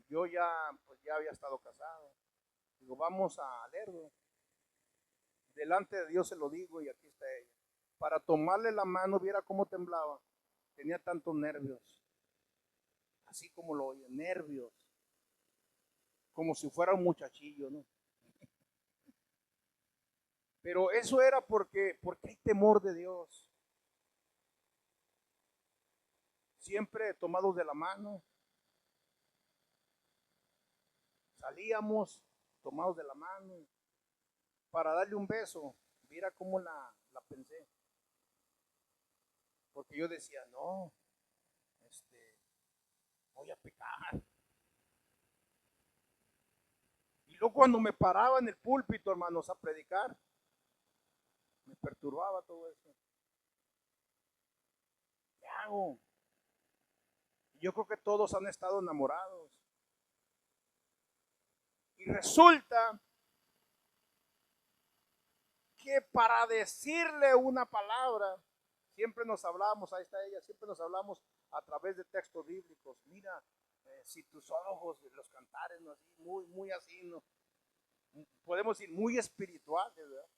Yo ya, pues ya había estado casado. Digo, vamos a Lerdo. Delante de Dios se lo digo y aquí está ella. Para tomarle la mano, viera cómo temblaba. Tenía tantos nervios. Así como lo oye, nervios. Como si fuera un muchachillo, ¿no? Pero eso era porque hay temor de Dios. Siempre tomados de la mano. Salíamos tomados de la mano para darle un beso. Mira cómo la pensé. Porque yo decía, no, voy a pecar. Y luego cuando me paraba en el púlpito, hermanos, a predicar, me perturbaba todo eso. ¿Qué hago? Yo creo que todos han estado enamorados. Y resulta que para decirle una palabra, siempre nos hablamos, ahí está ella, siempre nos hablamos a través de textos bíblicos. Mira, si tus ojos, los cantares, ¿no? Así, muy así, ¿no? Podemos decir muy espirituales, ¿verdad?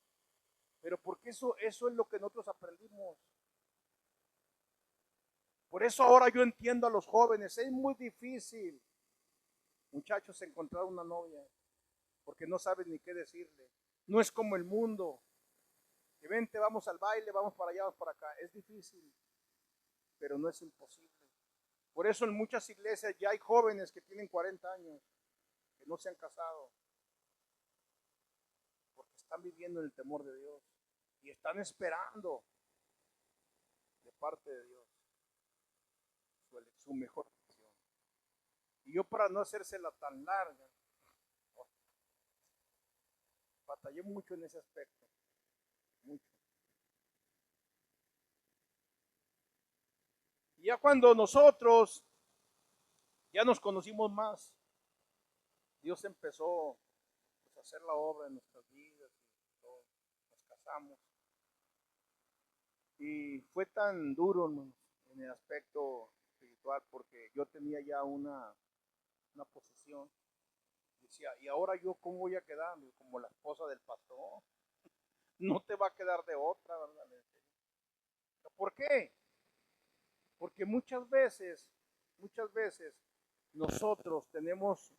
Pero porque eso es lo que nosotros aprendimos. Por eso ahora yo entiendo a los jóvenes, es muy difícil, muchachos, encontrar una novia, porque no saben ni qué decirle. No es como el mundo, que vente, vamos al baile, vamos para allá, vamos para acá. Es difícil, pero no es imposible. Por eso en muchas iglesias ya hay jóvenes que tienen 40 años, que no se han casado, porque están viviendo en el temor de Dios y están esperando de parte de Dios su mejor opción. Y yo, para no hacérsela tan larga, batallé mucho en ese aspecto, mucho. Y ya cuando nosotros ya nos conocimos más, Dios empezó, pues, a hacer la obra en nuestras vidas y todo. Nos casamos. Y fue tan duro, hermanos, en el aspecto espiritual, porque yo tenía ya una posición. Decía, ¿y ahora yo cómo voy a quedar? Como la esposa del pastor. No te va a quedar de otra, ¿verdad? ¿Por qué? Porque muchas veces nosotros tenemos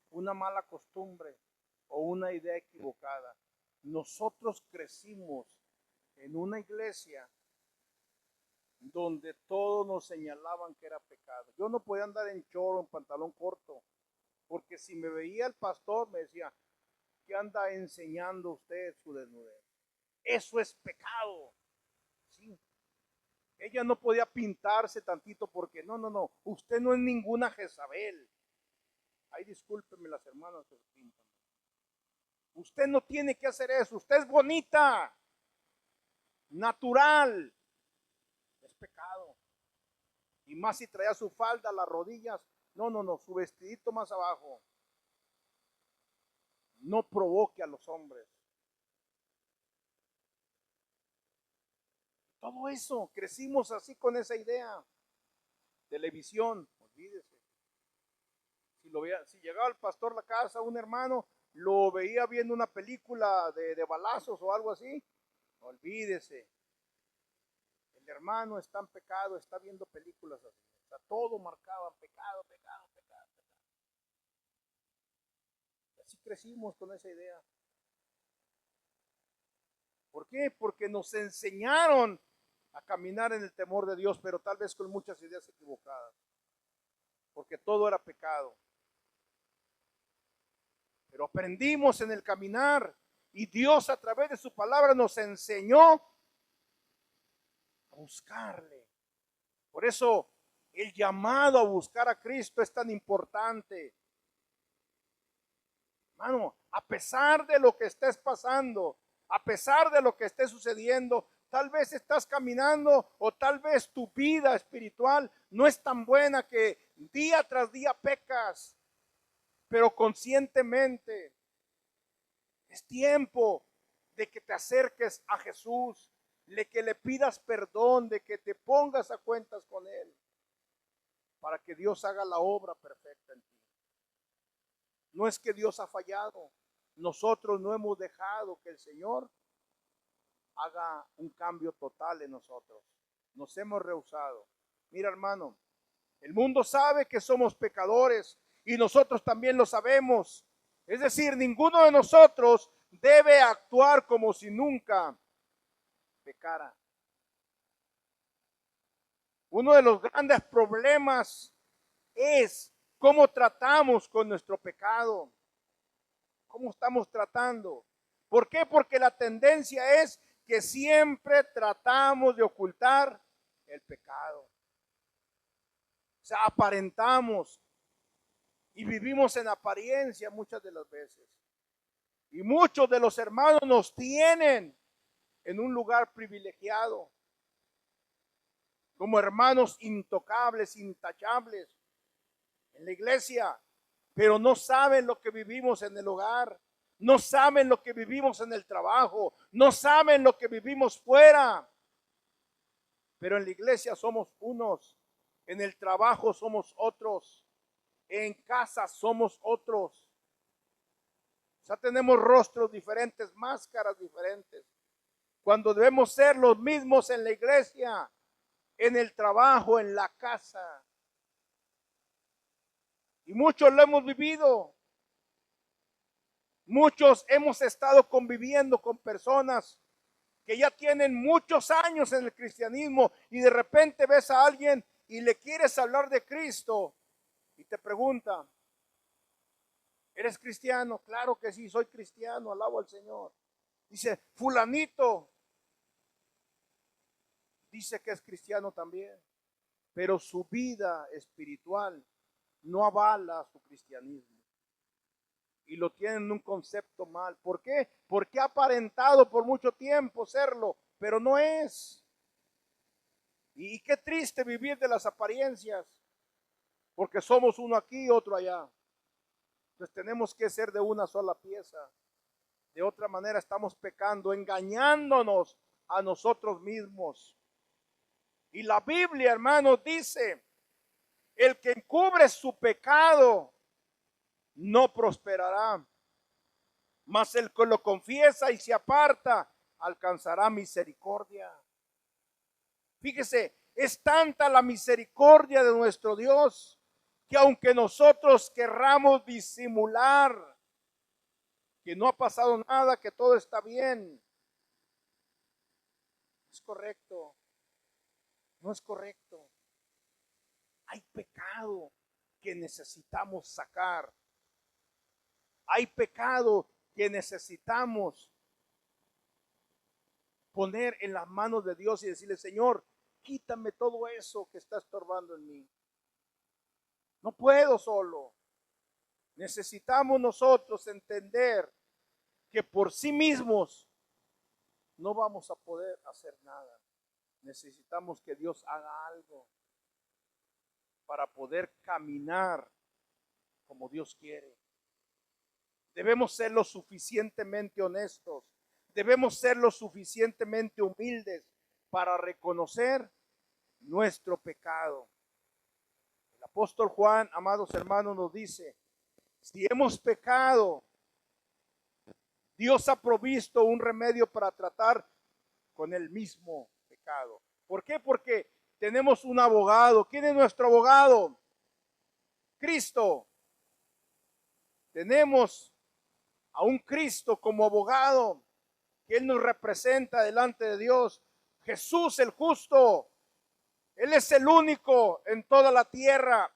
una mala costumbre o una idea equivocada. Nosotros crecimos en una iglesia donde todos nos señalaban que era pecado. Yo no podía andar en choro, en pantalón corto, porque si me veía el pastor me decía, ¿qué anda enseñando usted su desnudez? Eso es pecado. Sí. Ella no podía pintarse tantito porque no, usted no es ninguna Jezabel. Ay, discúlpenme las hermanas que se pintan. Usted no tiene que hacer eso, usted es bonita, natural. Es pecado. Y más si traía su falda, las rodillas, no, su vestidito más abajo. No provoque a los hombres. Todo eso, crecimos así con esa idea. Televisión, olvídese. Si llegaba el pastor a la casa, un hermano, lo veía viendo una película de balazos o algo así, olvídese. El hermano está en pecado, está viendo películas así. Está todo marcado, pecado, pecado, pecado, pecado. Así crecimos con esa idea. ¿Por qué? Porque nos enseñaron a caminar en el temor de Dios, pero tal vez con muchas ideas equivocadas, porque todo era pecado. Pero aprendimos en el caminar y Dios a través de su palabra nos enseñó a buscarle. Por eso el llamado a buscar a Cristo es tan importante. Hermano, a pesar de lo que estés pasando, a pesar de lo que esté sucediendo, tal vez estás caminando o tal vez tu vida espiritual no es tan buena que día tras día pecas, pero conscientemente es tiempo de que te acerques a Jesús, de que le pidas perdón, de que te pongas a cuentas con Él, para que Dios haga la obra perfecta en ti. No es que Dios ha fallado, nosotros no hemos dejado que el Señor haga un cambio total en nosotros. Nos hemos rehusado. Mira, hermano, el mundo sabe que somos pecadores y nosotros también lo sabemos. Es decir, ninguno de nosotros debe actuar como si nunca pecara. Uno de los grandes problemas es cómo tratamos con nuestro pecado. ¿Cómo estamos tratando? ¿Por qué? Porque la tendencia es que siempre tratamos de ocultar el pecado. O sea, aparentamos y vivimos en apariencia muchas de las veces. Y muchos de los hermanos nos tienen en un lugar privilegiado, como hermanos intocables, intachables en la iglesia, pero no saben lo que vivimos en el hogar, no saben lo que vivimos en el trabajo, no saben lo que vivimos fuera. Pero en la iglesia somos unos, en el trabajo somos otros, en casa somos otros. O sea, tenemos rostros diferentes, máscaras diferentes. Cuando debemos ser los mismos en la iglesia, en el trabajo, en la casa. Y muchos lo hemos vivido. Muchos hemos estado conviviendo con personas que ya tienen muchos años en el cristianismo y de repente ves a alguien y le quieres hablar de Cristo y te pregunta, ¿eres cristiano? Claro que sí, soy cristiano, alabo al Señor. Dice, fulanito dice que es cristiano también, pero su vida espiritual no avala su cristianismo. Y lo tienen un concepto mal. ¿Por qué? Porque ha aparentado por mucho tiempo serlo, pero no es. Y qué triste vivir de las apariencias, porque somos uno aquí y otro allá. Entonces tenemos que ser de una sola pieza. De otra manera estamos pecando, engañándonos a nosotros mismos. Y la Biblia, hermanos, dice, el que encubre su pecado no prosperará, mas el que lo confiesa y se aparta alcanzará misericordia. Fíjese, es tanta la misericordia de nuestro Dios que aunque nosotros querramos disimular que no ha pasado nada, que todo está bien, es correcto, no es correcto. Hay pecado que necesitamos sacar. Hay pecado que necesitamos poner en las manos de Dios y decirle, Señor, quítame todo eso que está estorbando en mí. No puedo solo. Necesitamos nosotros entender que por sí mismos no vamos a poder hacer nada. Necesitamos que Dios haga algo para poder caminar como Dios quiere. Debemos ser lo suficientemente honestos. Debemos ser lo suficientemente humildes para reconocer nuestro pecado. El apóstol Juan, amados hermanos, nos dice, si hemos pecado, Dios ha provisto un remedio para tratar con el mismo pecado. ¿Por qué? Porque tenemos un abogado. ¿Quién es nuestro abogado? Cristo. Tenemos a un Cristo como abogado que Él nos representa delante de Dios. Jesús el justo. Él es el único en toda la tierra,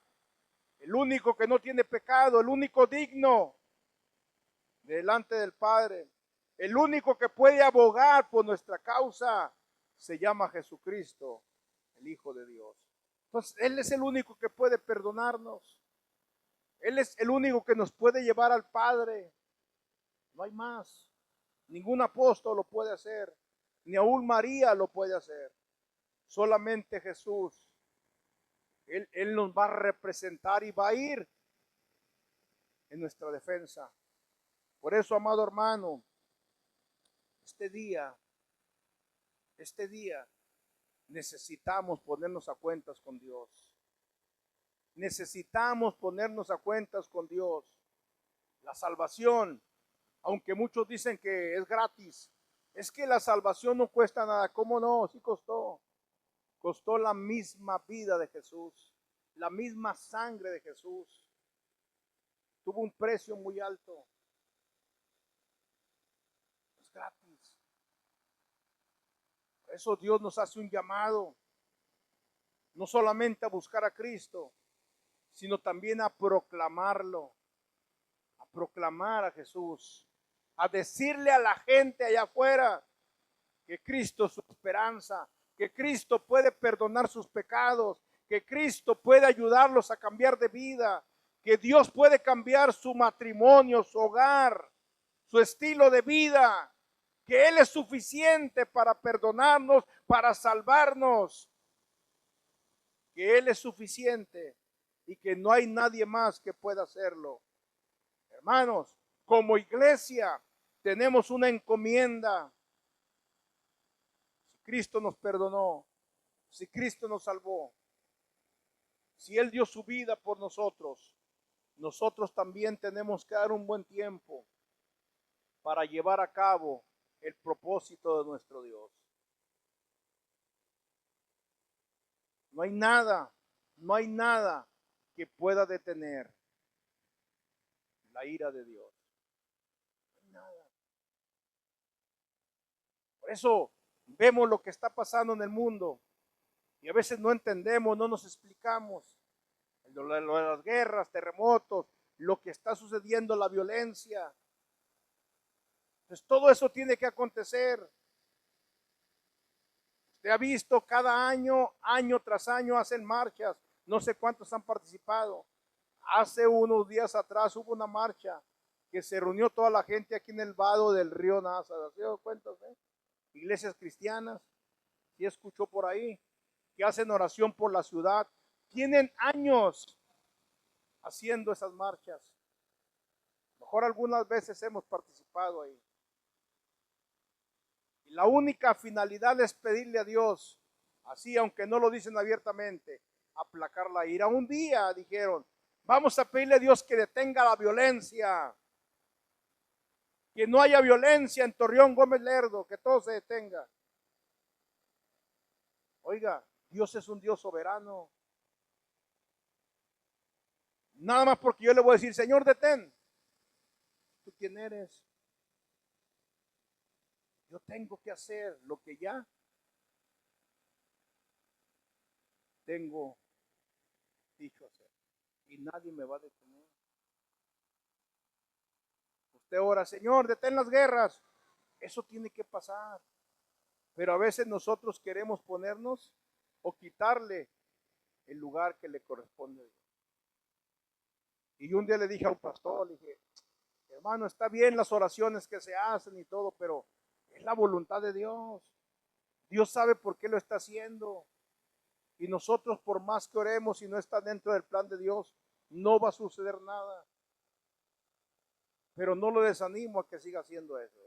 el único que no tiene pecado, el único digno delante del Padre, el único que puede abogar por nuestra causa, se llama Jesucristo, el Hijo de Dios. Entonces, Él es el único que puede perdonarnos. Él es el único que nos puede llevar al Padre. No hay más. Ningún apóstol lo puede hacer, ni aún María lo puede hacer. Solamente Jesús. Él nos va a representar y va a ir en nuestra defensa. Por eso, amado hermano, este día necesitamos ponernos a cuentas con Dios. Necesitamos ponernos a cuentas con Dios. La salvación, aunque muchos dicen que es gratis, es que la salvación no cuesta nada. ¿Cómo no? Sí costó. Costó la misma vida de Jesús, la misma sangre de Jesús. Tuvo un precio muy alto. Es gratis. Por eso Dios nos hace un llamado, no solamente a buscar a Cristo, sino también a proclamarlo, a proclamar a Jesús, a decirle a la gente allá afuera que Cristo es su esperanza, que Cristo puede perdonar sus pecados, que Cristo puede ayudarlos a cambiar de vida, que Dios puede cambiar su matrimonio, su hogar, su estilo de vida, que Él es suficiente para perdonarnos, para salvarnos, que Él es suficiente y que no hay nadie más que pueda hacerlo. Hermanos, como iglesia tenemos una encomienda. Si Cristo nos perdonó, si Cristo nos salvó, si Él dio su vida por nosotros, nosotros también tenemos que dar un buen tiempo para llevar a cabo el propósito de nuestro Dios. No hay nada que pueda detener la ira de Dios. No hay nada. Por eso vemos lo que está pasando en el mundo y a veces no entendemos, no nos explicamos. Lo de las guerras, terremotos, lo que está sucediendo, la violencia. Entonces todo eso tiene que acontecer. Usted ha visto cada año, año tras año hacen marchas. No sé cuántos han participado. Hace unos días atrás hubo una marcha que se reunió toda la gente aquí en el vado del río Názara. ¿Se dio cuenta? Iglesias cristianas, si escuchó por ahí, que hacen oración por la ciudad. Tienen años haciendo esas marchas. Mejor algunas veces hemos participado ahí. Y la única finalidad es pedirle a Dios, así aunque no lo dicen abiertamente, aplacar la ira. Un día dijeron, vamos a pedirle a Dios que detenga la violencia, que no haya violencia en Torreón, Gómez Lerdo, que todo se detenga. Oiga, Dios es un Dios soberano. Nada más porque yo le voy a decir, Señor, detén. ¿Tú quién eres? Yo tengo que hacer lo que ya tengo dicho hacer. Y nadie me va a detener. Usted ora, Señor, detén las guerras. Eso tiene que pasar. Pero a veces nosotros queremos ponernos o quitarle el lugar que le corresponde a Dios. Y un día le dije a un pastor, le dije, hermano, está bien las oraciones que se hacen y todo, pero es la voluntad de Dios. Dios sabe por qué lo está haciendo. Y nosotros, por más que oremos y no está dentro del plan de Dios, no va a suceder nada. Pero no lo desanimo a que siga haciendo eso.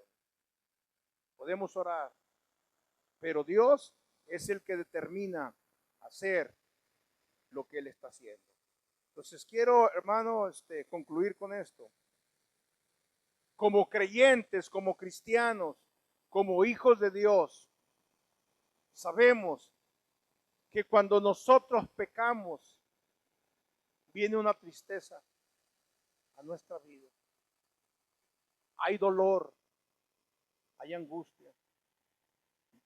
Podemos orar, pero Dios es el que determina hacer lo que Él está haciendo. Entonces quiero, hermano, concluir con esto. Como creyentes, como cristianos, como hijos de Dios, sabemos que cuando nosotros pecamos, viene una tristeza a nuestra vida. Hay dolor, hay angustia.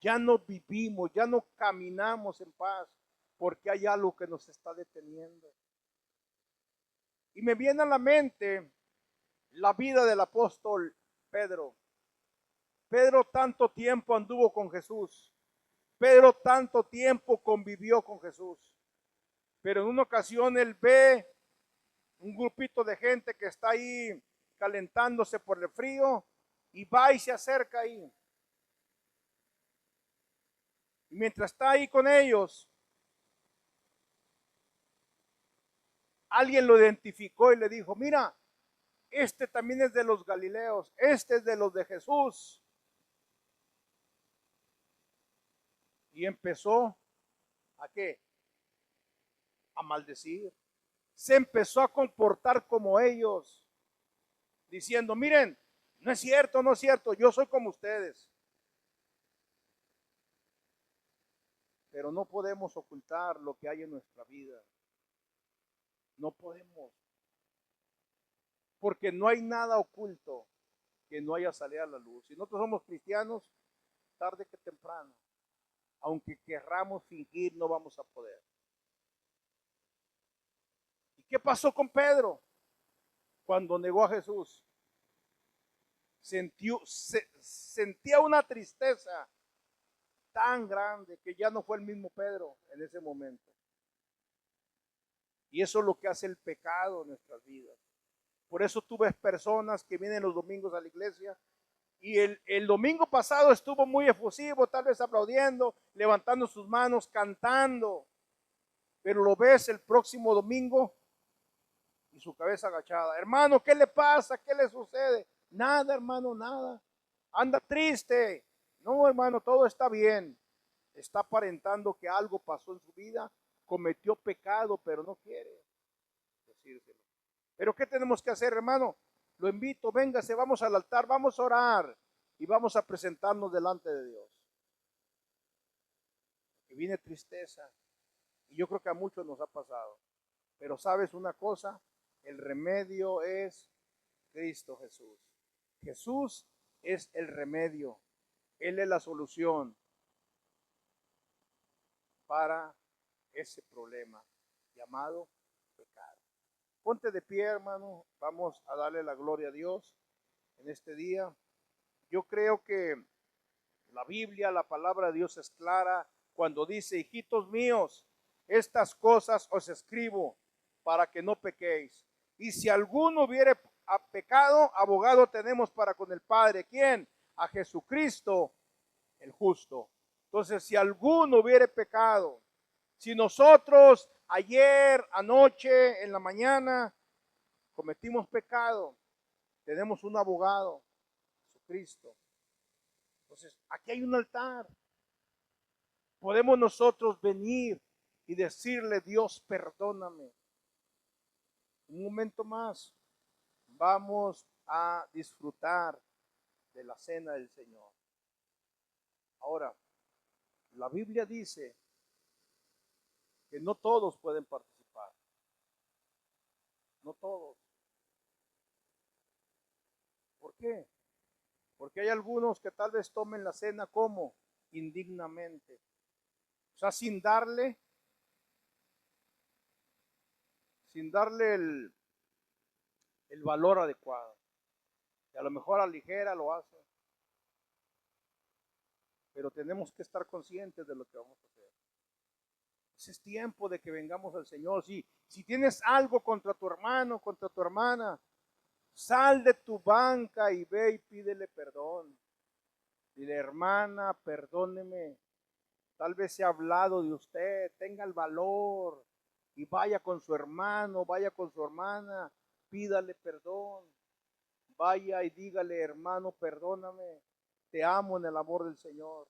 Ya no vivimos, ya no caminamos en paz, porque hay algo que nos está deteniendo. Y me viene a la mente la vida del apóstol Pedro. Pedro tanto tiempo anduvo con Jesús. Pedro tanto tiempo convivió con Jesús. Pero en una ocasión él ve un grupito de gente que está ahí calentándose por el frío y va y se acerca ahí. Y mientras está ahí con ellos, alguien lo identificó y le dijo, mira, este también es de los Galileos, este es de los de Jesús. Y empezó ¿a qué? A maldecir. Se empezó a comportar como ellos, diciendo, miren, no es cierto, no es cierto, yo soy como ustedes. Pero no podemos ocultar lo que hay en nuestra vida. No podemos. Porque no hay nada oculto que no haya salido a la luz. Si nosotros somos cristianos, tarde que temprano, aunque querramos fingir, no vamos a poder. ¿Y qué pasó con Pedro? Cuando negó a Jesús, sentía una tristeza tan grande que ya no fue el mismo Pedro en ese momento. Y eso es lo que hace el pecado en nuestras vidas. Por eso tú ves personas que vienen los domingos a la iglesia y el domingo pasado estuvo muy efusivo, tal vez aplaudiendo, levantando sus manos, cantando. Pero lo ves el próximo domingo y su cabeza agachada. Hermano, ¿qué le pasa? ¿Qué le sucede? Nada, hermano, nada. Anda triste. No, hermano, todo está bien. Está aparentando que algo pasó en su vida, cometió pecado, pero no quiere decírselo. Pero ¿qué tenemos que hacer, hermano? Lo invito, véngase, vamos al altar, vamos a orar y vamos a presentarnos delante de Dios. Que viene tristeza y yo creo que a muchos nos ha pasado. Pero sabes una cosa, el remedio es Cristo Jesús. Jesús es el remedio. Él es la solución para ese problema llamado pecado. Ponte de pie, hermano. Vamos a darle la gloria a Dios en este día. Yo creo que la Biblia, la palabra de Dios es clara cuando dice, hijitos míos, estas cosas os escribo para que no pequéis. Y si alguno hubiere pecado, abogado tenemos para con el Padre. ¿Quién? A Jesucristo, el justo. Entonces, si alguno hubiere pecado, si nosotros ayer, anoche, en la mañana, cometimos pecado, tenemos un abogado, Jesucristo. Entonces, aquí hay un altar. Podemos nosotros venir y decirle, Dios, perdóname. Un momento más, vamos a disfrutar de la cena del Señor. Ahora, la Biblia dice que no todos pueden participar. No todos. ¿Por qué? Porque hay algunos que tal vez tomen la cena como indignamente. O sea, sin darle el valor adecuado. Y a lo mejor a ligera lo hacen. Pero tenemos que estar conscientes de lo que vamos a hacer. Es tiempo de que vengamos al Señor. Si tienes algo contra tu hermano, contra tu hermana, sal de tu banca y ve y pídele perdón. Dile, hermana, perdóneme. Tal vez se ha hablado de usted, tenga el valor y vaya con su hermano, vaya con su hermana, pídale perdón. Vaya y dígale, hermano, perdóname, te amo en el amor del Señor.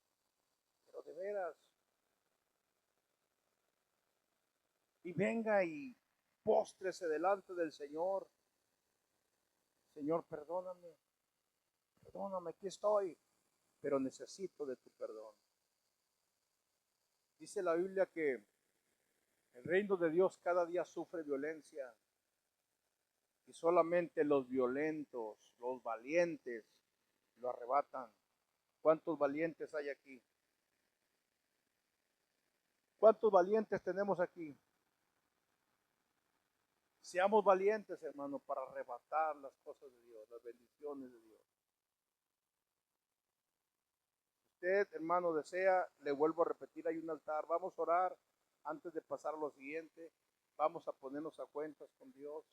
Pero de veras. Y venga y póstrese delante del Señor. Señor, perdóname, perdóname, aquí estoy, pero necesito de tu perdón. Dice la Biblia que el reino de Dios cada día sufre violencia y solamente los violentos, los valientes, lo arrebatan. ¿Cuántos valientes hay aquí? ¿Cuántos valientes tenemos aquí? Seamos valientes, hermano, para arrebatar las cosas de Dios, las bendiciones de Dios. Usted, hermano, desea, le vuelvo a repetir, hay un altar. Vamos a orar antes de pasar a lo siguiente. Vamos a ponernos a cuentas con Dios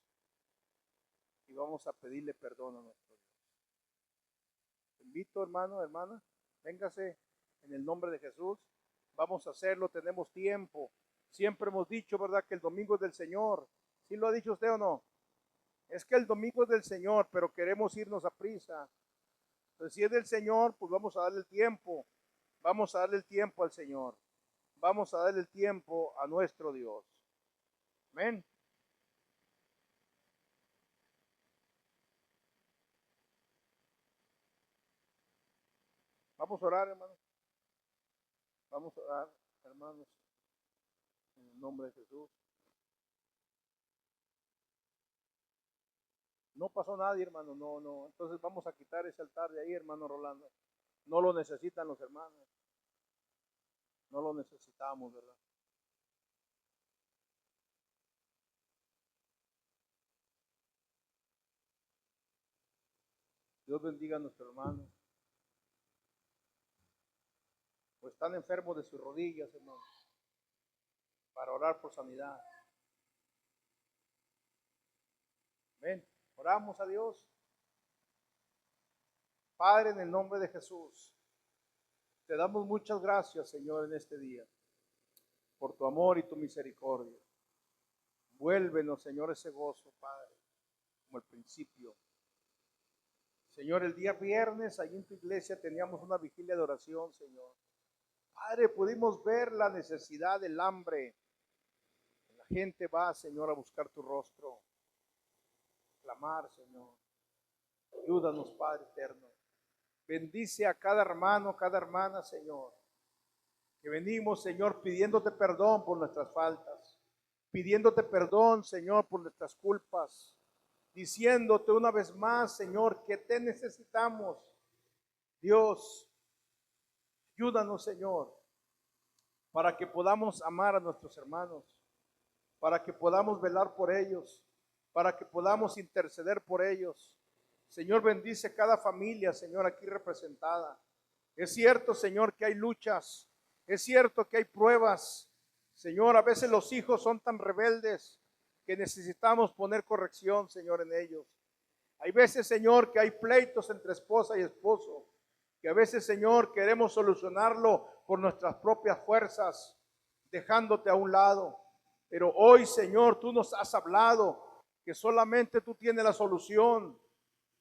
y vamos a pedirle perdón a nuestro Dios. Te invito, hermano, hermana, véngase en el nombre de Jesús. Vamos a hacerlo, tenemos tiempo. Siempre hemos dicho, ¿verdad?, que el domingo es del Señor. ¿Sí lo ha dicho usted o no? Es que el domingo es del Señor, pero queremos irnos a prisa. Entonces, si es del Señor, pues vamos a darle el tiempo. Vamos a darle el tiempo al Señor. Vamos a darle el tiempo a nuestro Dios. Amén. Vamos a orar, hermanos. Vamos a orar, hermanos, en el nombre de Jesús. No pasó nadie, hermano, no. Entonces vamos a quitar ese altar de ahí, hermano Rolando. No lo necesitan los hermanos. No lo necesitamos, ¿verdad? Dios bendiga a nuestro hermano. Pues están enfermos de sus rodillas, hermano, para orar por sanidad. Ven, oramos a Dios. Padre, en el nombre de Jesús, te damos muchas gracias, Señor, en este día, por tu amor y tu misericordia. Vuélvenos, Señor, ese gozo, Padre, como el principio. Señor, el día viernes, allí en tu iglesia, teníamos una vigilia de oración, Señor. Padre, pudimos ver la necesidad, el hambre. La gente va, Señor, a buscar tu rostro, clamar, Señor. Ayúdanos, Padre eterno. Bendice a cada hermano, cada hermana, Señor. Que venimos, Señor, pidiéndote perdón por nuestras faltas, pidiéndote perdón, Señor, por nuestras culpas, diciéndote una vez más, Señor, que te necesitamos. Dios, ayúdanos, Señor, para que podamos amar a nuestros hermanos, para que podamos velar por ellos, para que podamos interceder por ellos. Señor, bendice cada familia, Señor, aquí representada. Es cierto, Señor, que hay luchas. Es cierto que hay pruebas. Señor, a veces los hijos son tan rebeldes que necesitamos poner corrección, Señor, en ellos. Hay veces, Señor, que hay pleitos entre esposa y esposo, que a veces, Señor, queremos solucionarlo por nuestras propias fuerzas, dejándote a un lado. Pero hoy, Señor, tú nos has hablado que solamente tú tienes la solución.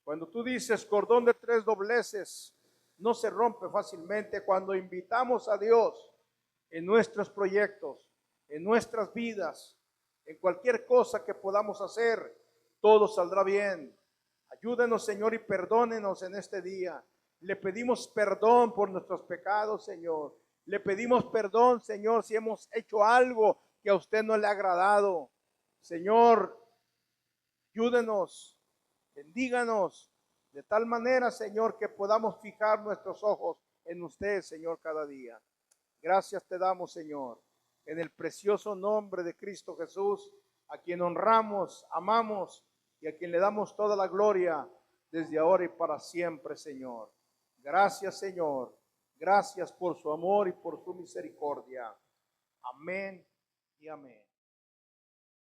Cuando tú dices cordón de tres dobleces, no se rompe fácilmente. Cuando invitamos a Dios en nuestros proyectos, en nuestras vidas, en cualquier cosa que podamos hacer, todo saldrá bien. Ayúdenos, Señor, y perdónenos en este día. Le pedimos perdón por nuestros pecados, Señor. Le pedimos perdón, Señor, si hemos hecho algo que a usted no le ha agradado. Señor, ayúdenos, bendíganos de tal manera, Señor, que podamos fijar nuestros ojos en usted, Señor, cada día. Gracias te damos, Señor, en el precioso nombre de Cristo Jesús, a quien honramos, amamos y a quien le damos toda la gloria desde ahora y para siempre, Señor. Gracias, Señor. Gracias por su amor y por su misericordia. Amén y amén.